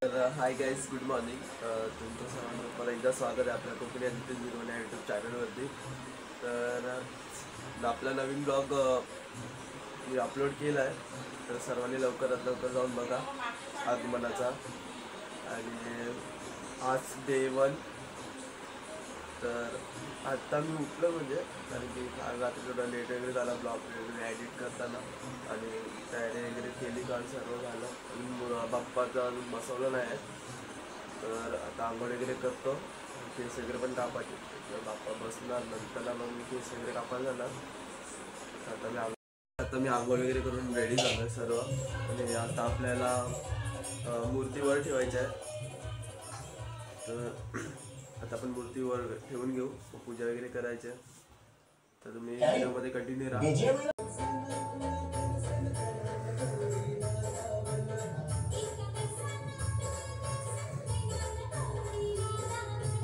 तर hi guys, good morning. तुमचं सर्वांना मला एकदा स्वागत आहे आपल्या कोकणी आदित्य झिरो या यूट्यूब चॅनलवरती. तर आपला नवीन ब्लॉग मी अपलोड केला आहे, तर सर्वांनी लवकरात लवकर जाऊन बघा आगमनाचा. आणि आज डे 1. तर आत्ता मी उठलो म्हणजे कारण की काल रात्री थोडा लेट वगैरे झाला ब्लॉग वगैरे एडिट करताना, आणि तयारी वगैरे केली, काल सर्व झालं. आणि बाप्पाचं अजून बसवलं नाही आहे, तर आता आंघोळ वगैरे करतो, केस वगैरे पण कापायचे. तर बाप्पा बसणार नंतर मग मी केस वगैरे कापायला जाणार. आता मी आंघोळ वगैरे करून रेडी झालो आहे सर्व. आणि आता आपल्याला मूर्तीवर ठेवायचं आहे. तर आता आपण मूर्तीवर ठेवून घेऊ, पूजा वगैरे करायची. तर तुम्ही व्हिडिओमध्ये कंटिन्यू राहा.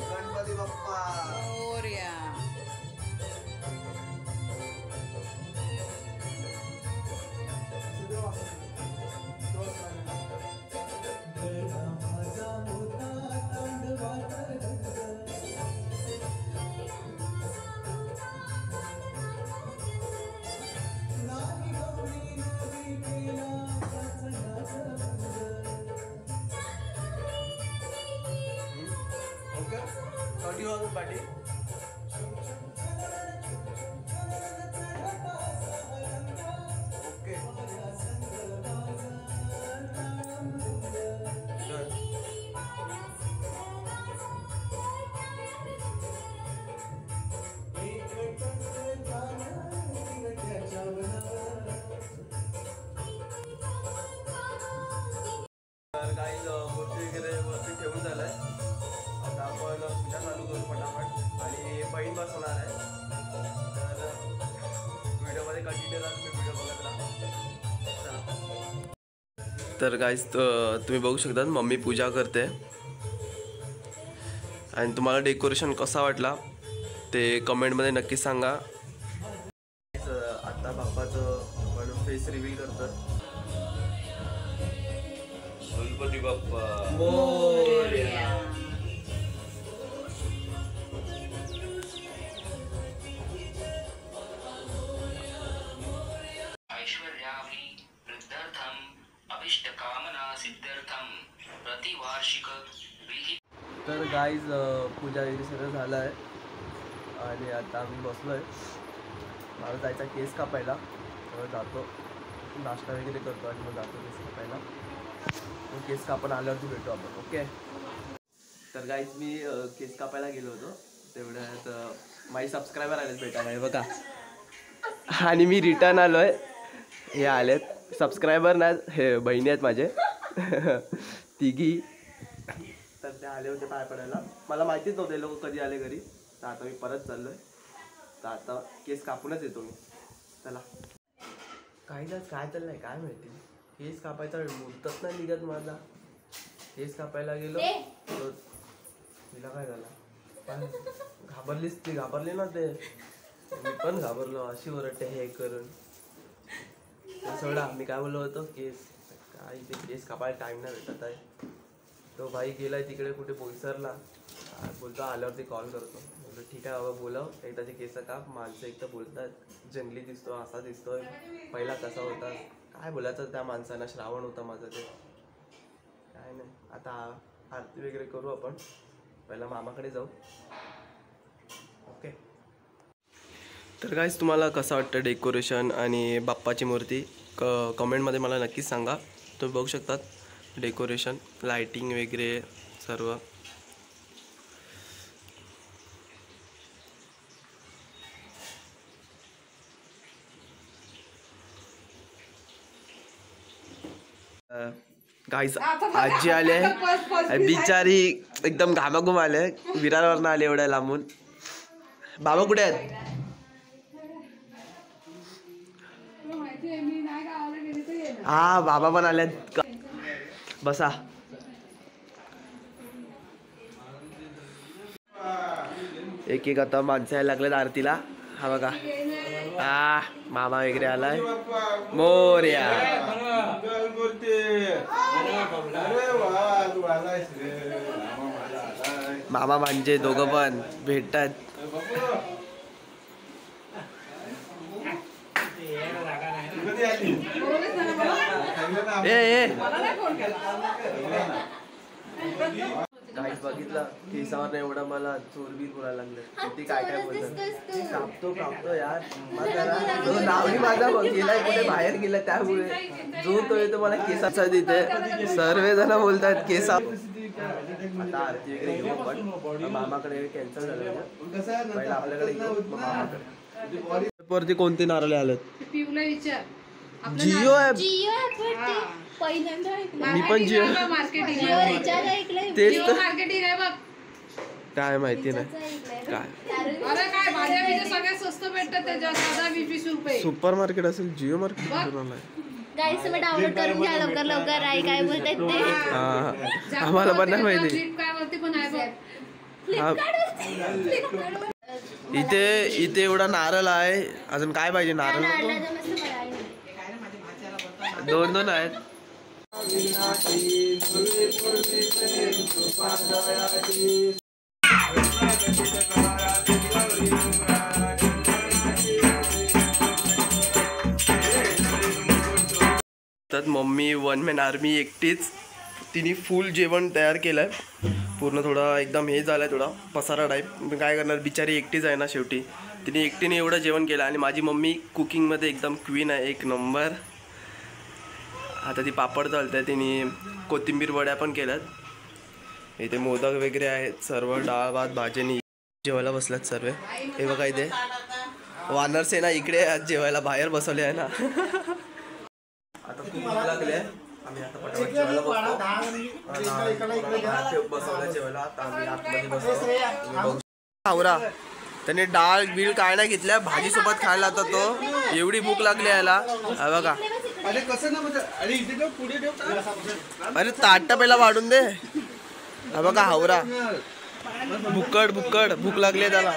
गणपती बाप्पा मोरया. पाटी ओके. तर काही मूर्ती वगैरे वरती ठेवून झालंय. आता आपण पूजा चालू करू फटाफट, आणि पैन बसवणार आहे. तर व्हिडिओमध्ये कंटिन्यू राहा, तुम्ही व्हिडिओ बघत राहा. तर गाईज तुम्ही बघू शकता मम्मी पूजा करते. आणि तुम्हाला डेकोरेशन कसा वाटला ते कमेंटमध्ये नक्की सांगा. आता बाप्पाचं आपण फेस रिव्हील करतो. गणपती बाप्पा मोरया. ऐश्वर्यावि वृद्ध्यर्थम अभिष्टकामना सिद्ध्यर्थम प्रतिवार्षिक विहित. तर गाईज पूजा वगैरे सगळं झालं आहे, आणि आता आम्ही बसलो आहे. मला जायचा केस कापायला, तर जातो, नाश्ता वगैरे करतो आणि मग जातो केस कापायला. मग केस कापून आल्यावरती भेटू आपण, ओके. तर गाईज मी केस कापायला गेलो होतो, तेवढ्यात माझे सबस्क्रायबर आलेत भेटायला, हे बघा. आणि मी रिटर्न आलो आहे. हे आलेत सबस्क्रायबर, नाही हे बहिणी आहेत माझे तिघी. तर ते आले होते पाय पडायला, मला माहितीच नव्हते लोक कधी आले घरी. तर आता मी परत चाललो आहे. तर आता केस कापूनच येतो मी. चला. काय चाललं आहे काय माहिती, केस कापायचा मुहूर्तच नाही निघत माझा. केस कापायला गेलो तर तिला काय झालं, घाबरलीच ती, घाबरली ना ते, मी पण घाबरलो. अशी ओरडते हे करून. सोडा, मी काय बोललो होतो, केस काय ते केस कापायला टाईम नाही भेटत आहे. तो भाई गेलाय तिकडे कुठे बोईसरला, बोलतो आल्यावरती कॉल करतो. बोलतो ठीक आहे बाबा, बोलाव एकदाचे केस काप. माणसं एक तर बोलतात जंगली दिसतो, असा दिसतोय, पहिला कसा होता, काय बोलायचं त्या माणसांना. श्रावण होता माझं ते, काय नाही. आता आरती वगैरे करू आपण, पहिला मामाकडे जाऊ, ओके. तर गाईज तुम्हाला कसं वाटतं डेकोरेशन आणि बाप्पाची मूर्ती, कमेंटमध्ये मला नक्कीच सांगा. तुम्ही बघू शकतात डेकोरेशन, लाइटिंग वगैरे सर्व. गाईज आजी आले, बिचारी एकदम घामाघूम आले, विरारवरनं आले एवढ्या लांबून. बाबा कुठे आहेत? हा बाबा पण आल्यात, बसा. एक एक आता माणसं यायला लागलेत आरतीला. हा बघा, मामा वगैरे आलाय. मोरया. मामा म्हणजे दोघं पण भेटतात. काहीच बघितलं केसावर एवढं मला चोरबीर बोलायला लागलं. किती काय काय बोलतात. कापतो यार नावडी माझा गेलाय कुठे बाहेर गेला त्यामुळे जो तो येतो मला केसाचा तिथे सर्वजण बोलतात केसा. आता आरती वगैरे घेऊ पण मामाकडे कॅन्सल झालं. पहिला आपल्याकडे घेऊ मग मामाकडे. वरती कोणते नारळ आलेत? जिओ ऍप. मी पण जिओ तेच काय माहिती नाही काय सुपर मार्केट असेल जिओ मार्केट. गाईस तुम्ही डाउनलोड करून घ्या लवकर लवकर. आई काय बोलतायत ते आम्हाला पण नाही माहिती. इथे एवढा नारळ आहे. अजून काय पाहिजे? नारळ दोन दोन आहेत. तर मम्मी वन मॅन आर्मी एकटीच तिने फुल जेवण तयार केलंय पूर्ण. थोडा एकदम हे झालाय थोडा पसारा टाईप. काय करणार बिचारी एकटीच आहे ना शेवटी. तिने एकटीने एवढं जेवण केलं. आणि माझी मम्मी कुकिंगमध्ये एकदम क्वीन आहे एक नंबर. आता ती पापड चालते. तिने कोथिंबीर वड्या पण केल्यात. इथे मोदक वगैरे आहेत सर्व. डाळ भात भाजीनी जेवायला बसल्यात सर्व. हे बघा इथे वानर्स आहे ना इकडे आज जेवायला बाहेर बसवले आहे ना. आता खूप भूक लागली आहे. आम्ही आता पटापट जेवायला बसवलं जेवायला. आता आम्ही आतमध्ये बसतो. आवरा त्याने डाळ बीळ काय नाही घेतल्या. भाजी सोबत खायला आता तो. एवढी भूक लागली याला. बघा अरे ताट पहिला वाढून दे. हा बघा हावरा भुक्कड भुक्कड भूक लागली आहे त्याला.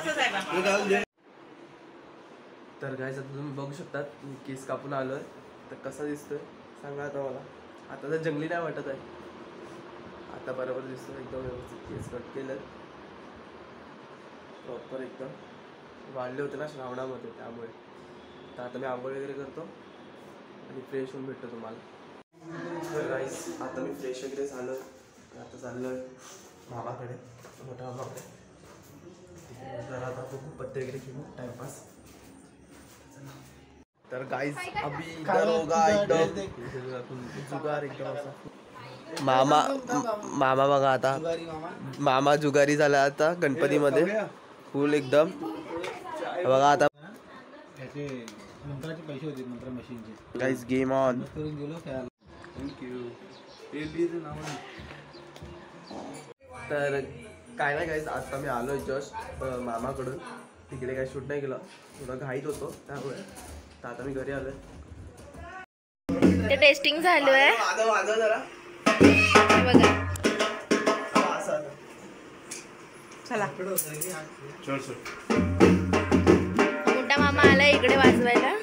तर गाईस आता तुम्ही बघू शकतात केस कापून आलोय. तर कसा दिसतोय सांगा आता मला. आता तर जंगली नाही वाटत आहे. आता बरोबर दिसतोय एकदम व्यवस्थित. केस कट केलं प्रॉपर एकदम. वाढले होते ना श्रावणामध्ये त्यामुळे. तर आता मी आंघोळ वगैरे करतो आणि फ्रेश होऊन भेटतो तुम्हाला. तर गाईस आता मी फ्रेश वगैरे झालं. आता चाललोय मामाकडे मोठ्या मामाकडे. जरा आता खूप पत्ते वगैरे घेऊ टाइमपास. तर गाईस अभी इधर होगा एकदम जुगार एकदम असा. मामा बघा आता मामा जुगारी झाला आता गणपतीमध्ये फुल एकदम. बघा आता गाईस गेम ऑन. तर काय नाही गाईस आता मी आलोय जस्ट मामाकडून. तिकडे काही शूट नाही केलं थोडं घाईत होतो त्यामुळे. तर आता मी घरी आलोय. ते टेस्टिंग झालं आहे जरा बघा. चला मोठा मामा आला इकडे वाजवायला.